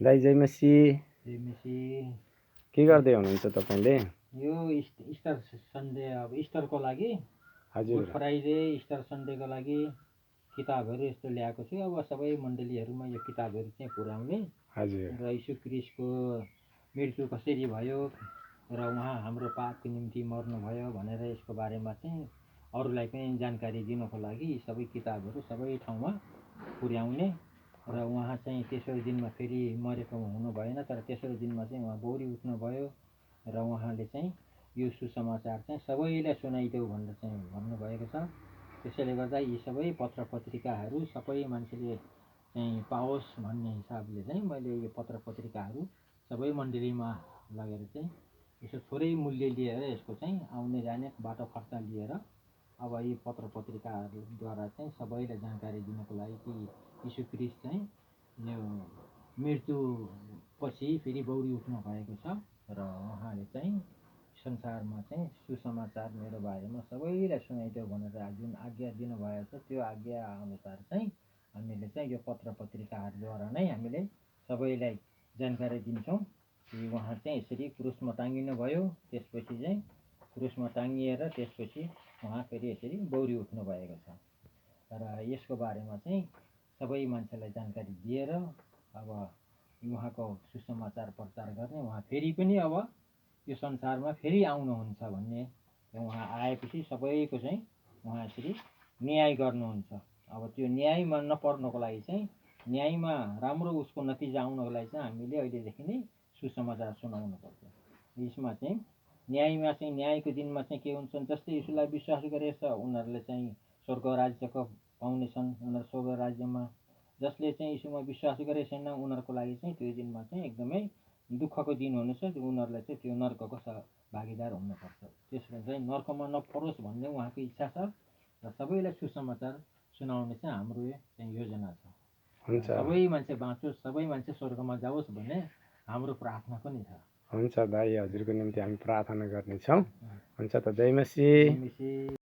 दाइ जय मसी। के गर्दै हुनुहुन्छ तपाईले? यो इस्टर सन्डे अब इस्टरको लागि हजुर गुड फ्राइडे इस्टर सन्डेको लागि किताबहरू यस्तो ल्याएको छु। अब सबै मण्डलीहरूमा यो किताबहरू चाहिँ पुर्याउने हजुर र यीशु क्रिस्टको मृत्यु कसरी भयो र उहाँ हाम्रो पापको निम्ति मर्नुभयो भनेर यसको बारेमा चाहिँ अरूलाई पनि जानकारी दिनको लागि यी सबै किताबहरू सबै ठाउँमा पुर्याउने र उहाँ चाहिँ तेस्रो दिनमा फेरि मरेको हुनु भएन, तर तेस्रो दिनमा चाहिँ उहाँ बौरी उठ्नुभयो र उहाँले चाहिँ यो सुसमाचार चाहिँ सबैलाई सुनाइदेऊ भनेर चाहिँ भन्नुभएको छ। त्यसैले गर्दा यी सबै पत्र पत्रिकाहरू सबै मान्छेले चाहिँ पाओस् भन्ने हिसाबले चाहिँ मैले यो पत्र पत्रिकाहरू सबै मण्डलीमा लगेर चाहिँ यसो थोरै मूल्य लिएर यसको चाहिँ आउने जाने बाटो खर्च लिएर अब यी पत्र पत्रिकाहरूद्वारा चाहिँ सबैलाई जानकारी दिनको लागि कि यीशु क्रिस्ट चाहिँ यो मृत्यु पछि फेरि बौरी उठ्नु भएको छ र उहाँले चाहिँ संसारमा चाहिँ सुसमाचार मेरो बारेमा सबैलाई सुनाइदेऊ भनेर जुन आज्ञा दिनुभएको छ त्यो आज्ञा अनुसार चाहिँ हामीले चाहिँ यो पत्र पत्रिकाहरूद्वारा नै हामीले सबैलाई जानकारी दिन्छौँ कि उहाँ चाहिँ यसरी क्रुसमा टाँगिनु भयो, त्यसपछि चाहिँ क्रुसमा टाँगिएर त्यसपछि उहाँ फेरि यसरी बौरी उठ्नु भएको छ र यसको बारेमा चाहिँ सबै मान्छेलाई जानकारी दिएर अब उहाँको सुसमाचार प्रचार गर्ने, उहाँ फेरि पनि अब यो संसारमा फेरि आउनुहुन्छ भन्ने, उहाँ आएपछि सबैको चाहिँ उहाँ यसरी न्याय गर्नुहुन्छ। अब त्यो न्यायमा नपर्नको लागि चाहिँ न्यायमा राम्रो उसको नतिजा आउनको लागि चाहिँ हामीले अहिलेदेखि नै सुसमाचार सुनाउनु पर्छ। यसमा चाहिँ न्यायमा चाहिँ न्यायको दिनमा चाहिँ के हुन्छ, जस्तै यीशुलाई विश्वास गरेछ उनीहरूले चाहिँ स्वर्ग राज्यको पाउनेछन्। उनीहरू स्वर्ग राज्यमा, जसले चाहिँ यीशुमा विश्वास गरे छैन उनीहरूको लागि चाहिँ त्यो दिनमा चाहिँ एकदमै दुःखको दिन हुनेछ। उनीहरूलाई चाहिँ त्यो नर्कको भागीदार हुनुपर्छ। त्यसमा चाहिँ नर्कमा नपरोस् भन्ने उहाँको इच्छा छ र सबैलाई सुसमाचार सुनाउने चाहिँ हाम्रो चाहिँ योजना छ। सबै मान्छे बाँचोस्, सबै मान्छे स्वर्गमा जाओस् भन्ने हाम्रो प्रार्थना पनि छ। हुन्छ दाइ, हजुरको निम्ति हामी प्रार्थना गर्नेछौँ। हुन्छ त, जय मसी।